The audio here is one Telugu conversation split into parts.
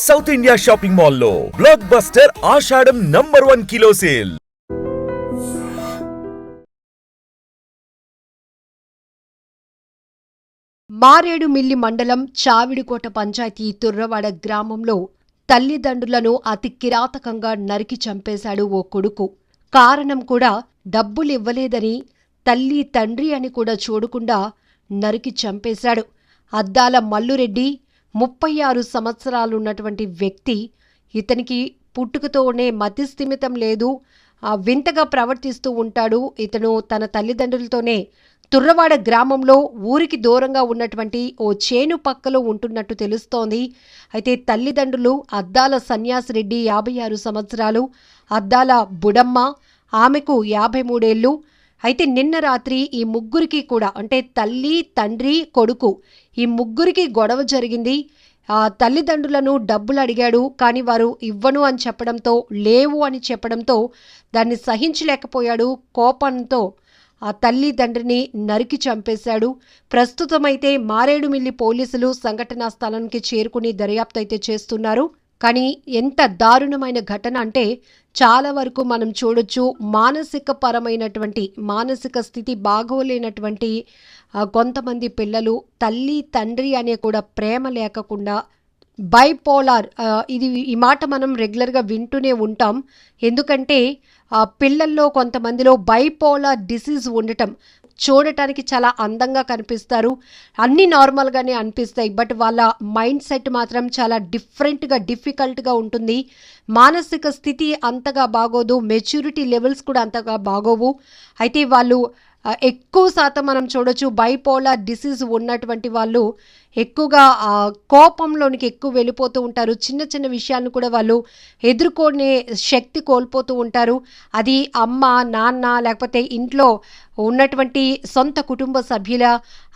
సౌత్ ఇండియా షాపింగ్ మాల్లో బ్లాక్ బస్టర్ ఆషాఢం నంబర్ 1 కిలో సేల్. మారేడుమిల్లి మండలం చావిడికోట పంచాయతీ తుర్రవాడ గ్రామంలో తల్లిదండ్రులను అతి కిరాతకంగా నరికి చంపేశాడు ఓ కొడుకు. కారణం కూడా డబ్బులివ్వలేదని, తల్లి తండ్రి అని కూడా చూడకుండా నరికి చంపేశాడు. అద్దాల మల్లురెడ్డి 36 సంవత్సరాలున్నటువంటి వ్యక్తి. ఇతనికి పుట్టుకతోనే మతిస్థిమితం లేదు, వింతగా ప్రవర్తిస్తూ ఉంటాడు. ఇతను తన తల్లిదండ్రులతోనే తుర్రవాడ గ్రామంలో ఊరికి దూరంగా ఉన్నటువంటి ఓ చేను పక్కలో ఉంటున్నట్టు తెలుస్తోంది. అయితే తల్లిదండ్రులు అద్దాల సన్యాసిరెడ్డి 56 సంవత్సరాలు, అద్దాల బుడమ్మ ఆమెకు 53 ఏళ్ళు. అయితే నిన్న రాత్రి ఈ ముగ్గురికి కూడా అంటే తల్లి, తండ్రి, కొడుకు ఈ ముగ్గురికి గొడవ జరిగింది. తల్లిదండ్రులను డబ్బులు అడిగాడు, కానీ వారు ఇవ్వను అని చెప్పడంతో, లేవు అని చెప్పడంతో దాన్ని సహించలేకపోయాడు. కోపంతో ఆ తల్లిదండ్రిని నరికి చంపేశాడు. ప్రస్తుతమైతే మారేడుమిల్లి పోలీసులు సంఘటనా స్థలానికి చేరుకుని దర్యాప్తు అయితే చేస్తున్నారు. కానీ ఎంత దారుణమైన ఘటన అంటే చాలా వరకు మనం చూడొచ్చు, మానసిక పరమైనటువంటి మానసిక స్థితి బాగోలేనటువంటి కొంతమంది పిల్లలు తల్లి తండ్రి అనే కూడా ప్రేమ లేకుండా బైపోలార్, ఈ మాట మనం రెగ్యులర్గా వింటూనే ఉంటాం. ఎందుకంటే పిల్లల్లో కొంతమందిలో బైపోలార్ డిసీజ్ ఉండటం, చూడటానికి చాలా అందంగా కనిపిస్తారు, అన్నీ నార్మల్గానే అనిపిస్తాయి, బట్ వాళ్ళ మైండ్ సెట్ మాత్రం చాలా డిఫికల్ట్గా ఉంటుంది. మానసిక స్థితి అంతగా బాగోదు, మెచ్యూరిటీ లెవెల్స్ కూడా అంతగా బాగోవు. అయితే వాళ్ళు ఎక్కువ శాతం మనం చూడొచ్చు బైపోలార్ డిసీజ్ ఉన్నటువంటి వాళ్ళు ఎక్కువగా కోపంలోనికి ఎక్కువ వెళ్ళిపోతూ ఉంటారు. చిన్న చిన్న విషయాలను కూడా వాళ్ళు ఎదుర్కొనే శక్తి కోల్పోతూ ఉంటారు. అది అమ్మ, నాన్న, లేకపోతే ఇంట్లో ఉన్నటువంటి సొంత కుటుంబ సభ్యుల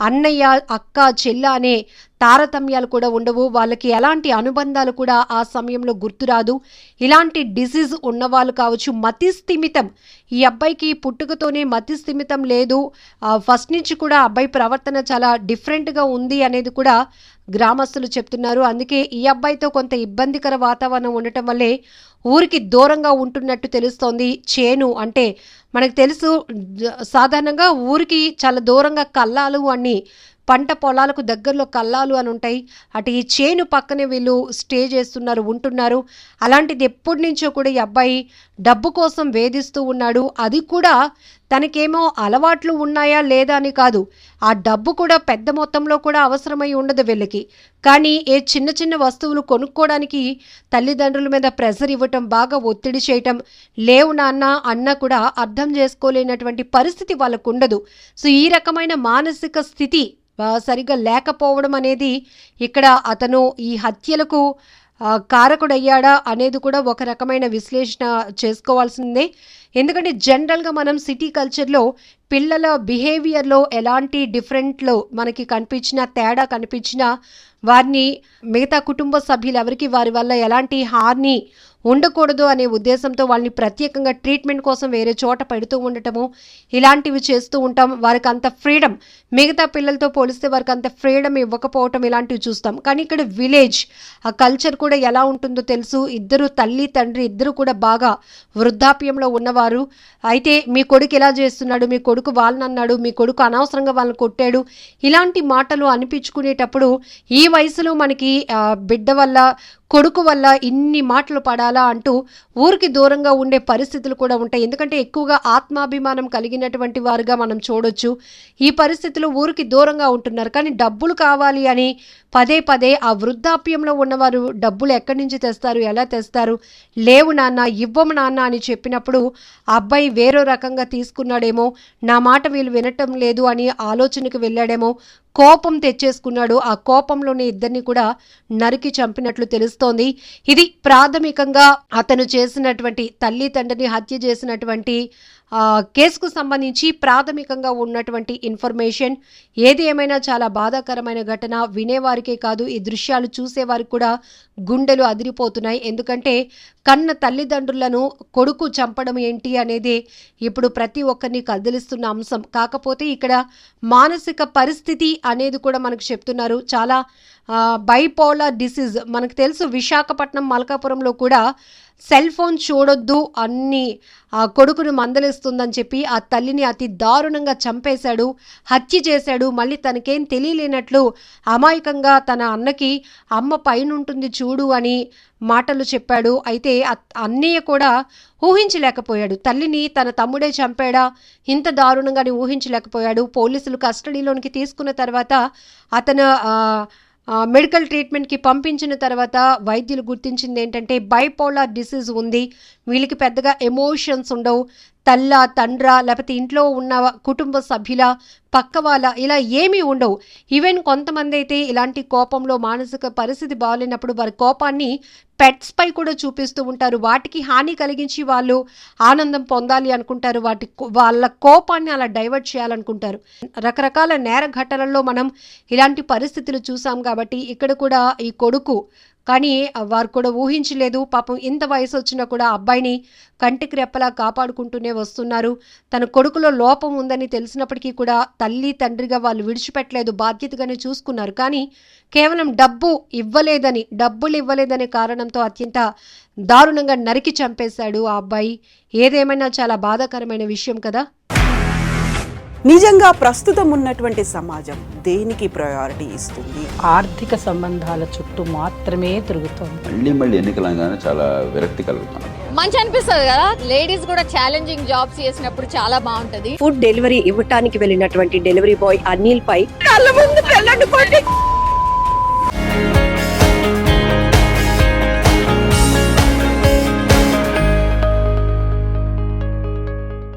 అన్నయ్య, అక్క, చెల్ల అనే తారతమ్యాలు కూడా ఉండవు. వాళ్ళకి ఎలాంటి అనుబంధాలు కూడా ఆ సమయంలో గుర్తురాదు. ఇలాంటి డిసీజ్ ఉన్నవాళ్ళు కావచ్చు. మతిస్థిమితం, ఈ అబ్బాయికి పుట్టుకతోనే మతిస్థిమితం లేదు, ఫస్ట్ నుంచి కూడా అబ్బాయి ప్రవర్తన చాలా డిఫరెంట్గా ఉంది అనేది కూడా గ్రామస్తులు చెప్తున్నారు. అందుకే ఈ అబ్బాయితో కొంత ఇబ్బందికర వాతావరణం ఉండటం వల్లే ఊరికి దూరంగా ఉంటున్నట్టు తెలుస్తోంది. చేను అంటే మనకు తెలుసు, సాధారణంగా ఊరికి చాలా దూరంగా కల్లాలు అని, పంట పొలాలకు దగ్గరలో కల్లాలు అని ఉంటాయి. అటు ఈ చేను పక్కనే వీళ్ళు స్టే చేస్తున్నారు, ఉంటున్నారు. అలాంటిది ఎప్పటి నుంచో కూడా ఈ అబ్బాయి డబ్బు కోసం వేధిస్తూ ఉన్నాడు. అది కూడా తనకేమో అలవాట్లు ఉన్నాయా లేదా అని కాదు, ఆ డబ్బు కూడా పెద్ద మొత్తంలో కూడా అవసరమై ఉండదు వీళ్ళకి. కానీ ఏ చిన్న చిన్న వస్తువులు కొనుక్కోవడానికి తల్లిదండ్రుల మీద ప్రెషర్ ఇవ్వటం, బాగా ఒత్తిడి చేయటం, లేవు నాన్న అన్న కూడా అర్థం చేసుకోలేనటువంటి పరిస్థితి వాళ్ళకు ఉండదు. సో ఈ రకమైన మానసిక స్థితి సరిగ్గా లేకపోవడం అనేది ఇక్కడ అతను ఈ హత్యలకు కారకుడయ్యాడా అనేది కూడా ఒక రకమైన విశ్లేషణ చేసుకోవాల్సిందే. ఎందుకంటే జనరల్గా మనం సిటీ కల్చర్లో పిల్లల బిహేవియర్లో ఎలాంటి డిఫరెంట్లో మనకి కనిపించినా, తేడా కనిపించినా వారిని మిగతా కుటుంబ సభ్యులు ఎవరికి వారి వల్ల ఎలాంటి హాని ఉండకూడదు అనే ఉద్దేశంతో వాళ్ళని ప్రత్యేకంగా ట్రీట్మెంట్ కోసం వేరే చోట పెడుతూ ఉండటము, ఇలాంటివి చేస్తూ ఉంటాం. వారికి అంత ఫ్రీడమ్, మిగతా పిల్లలతో పోలిస్తే వారికి అంత ఫ్రీడమ్ ఇవ్వకపోవటం ఇలాంటివి చూస్తాం. కానీ ఇక్కడ విలేజ్ ఆ కల్చర్ కూడా ఎలా ఉంటుందో తెలుసు. ఇద్దరు తల్లి తండ్రి ఇద్దరు కూడా బాగా వృద్ధాప్యంలో ఉన్నవారు. అయితే మీ కొడుకు ఇలా చేస్తున్నాడు, మీ కొడుకు వాళ్ళని అన్నాడు, మీ కొడుకు అనవసరంగా వాళ్ళని కొట్టాడు, ఇలాంటి మాటలు అనిపించుకునేటప్పుడు ఈ వయసులో మనకి బిడ్డ వల్ల, కొడుకు వల్ల ఇన్ని మాటలు పడాలా అంటూ ఊరికి దూరంగా ఉండే పరిస్థితులు కూడా ఉంటాయి. ఎందుకంటే ఎక్కువగా ఆత్మాభిమానం కలిగినటువంటి వారుగా మనం చూడొచ్చు. ఈ పరిస్థితులు ఊరికి దూరంగా ఉంటున్నారు. కానీ డబ్బులు కావాలి అని పదే పదే ఆ వృద్ధాప్యంలో ఉన్నవారు డబ్బులు ఎక్కడి నుంచి తెస్తారు, ఎలా తెస్తారు, లేవు నాన్న, ఇవ్వము నాన్న అని చెప్పినప్పుడు ఆ అబ్బాయి వేరే రకంగా తీసుకున్నాడేమో, నా మాట వీళ్ళు వినటం లేదు అని ఆలోచనకు వెళ్ళాడేమో, కోపం తెచ్చేసుకున్నాడు. ఆ కోపంలోనే ఇద్దరిని కూడా నరికి చంపినట్లు తెలుస్తోంది. ఇది ప్రాథమికంగా అతను చేసినటువంటి, తల్లి తండ్రిని హత్య చేసినటువంటి కేసుకు సంబంధించి ప్రాథమికంగా ఉన్నటువంటి ఇన్ఫర్మేషన్. ఏది ఏమైనా చాలా బాధాకరమైన ఘటన. వినేవారికే కాదు, ఈ దృశ్యాలు చూసేవారికి కూడా గుండెలు అదిరిపోతున్నాయి. ఎందుకంటే కన్న తల్లిదండ్రులను కొడుకు చంపడం ఏంటి అనేది ఇప్పుడు ప్రతి ఒక్కరిని కదిలిస్తున్న అంశం. కాకపోతే ఇక్కడ మానసిక పరిస్థితి అనేది కూడా మనకు చెప్తున్నారు. చాలా బైపోలార్ డిసీజ్ మనకు తెలుసు. విశాఖపట్నం, మల్కాపురంలో కూడా సెల్ ఫోన్ చూడొద్దు అన్ని కొడుకును మందలిస్తుందని చెప్పి ఆ తల్లిని అతి దారుణంగా చంపేశాడు, హత్య చేశాడు. మళ్ళీ తనకేం తెలియలేనట్లు అమాయకంగా తన అన్నకి అమ్మ పైనుంటుంది చూడు అని మాటలు చెప్పాడు. అయితే అన్నయ్య కూడా ఊహించలేకపోయాడు. తల్లిని తన తమ్ముడే చంపాడా, ఇంత దారుణంగాని ఊహించలేకపోయాడు. పోలీసులు కస్టడీలోనికి తీసుకున్న తర్వాత అతను మెడికల్ ట్రీట్మెంట్కి పంపించిన తర్వాత వైద్యులు గుర్తించింది ఏంటంటే బైపోలార్ డిసీజ్ ఉంది. వీళ్ళకి పెద్దగా ఎమోషన్స్ ఉండవు. తల్ల, తండ్ర, లేకపోతే ఇంట్లో ఉన్న కుటుంబ సభ్యుల, పక్క వాళ్ళ ఇలా ఏమీ ఉండవు. ఈవెన్ కొంతమంది అయితే ఇలాంటి కోపంలో మానసిక పరిస్థితి బాగాలేనప్పుడు వారి కోపాన్ని పెట్స్ పై కూడా చూపిస్తూ ఉంటారు. వాటికి హాని కలిగించి వాళ్ళు ఆనందం పొందాలి అనుకుంటారు. వాళ్ళ కోపాన్ని అలా డైవర్ట్ చేయాలనుకుంటారు. రకరకాల నేర ఘటనల్లో మనం ఇలాంటి పరిస్థితులు చూసాం. కాబట్టి ఇక్కడ కూడా ఈ కొడుకు కానీ వారు కూడా ఊహించలేదు. పాపం ఇంత వయసు వచ్చినా కూడా అబ్బాయిని కంటికి రెప్పలా కాపాడుకుంటూనే వస్తున్నారు. తన కొడుకులో లోపం ఉందని తెలిసినప్పటికీ కూడా తల్లి తండ్రిగా వాళ్ళు విడిచిపెట్టలేదు, బాధ్యతగానే చూసుకున్నారు. కానీ కేవలం డబ్బులు ఇవ్వలేదనే కారణంతో అత్యంత దారుణంగా నరికి చంపేశాడు ఆ అబ్బాయి. ఏదేమైనా చాలా బాధాకరమైన విషయం కదా. నిజంగా ప్రస్తుతం ఉన్నటువంటి సమాజం దేనికి ప్రయారిటీ ఇస్తుంది? ఆర్థిక సంబంధాల చుట్టూ మాత్రమే తిరుగుతుంది. మళ్ళీ ఎన్నికలంగానే చాలా విరక్తి కలుగుతాం. మంచి అనిపిస్తుంది కదా. లేడీస్ కూడా ఛాలెంజింగ్ జాబ్స్ చేసినప్పుడు చాలా బాగుంటది. ఫుడ్ డెలివరీ ఇవ్వటానికి వెళ్ళినటువంటి డెలివరీ బాయ్ అనిల్ పై కళ్ళ ముందు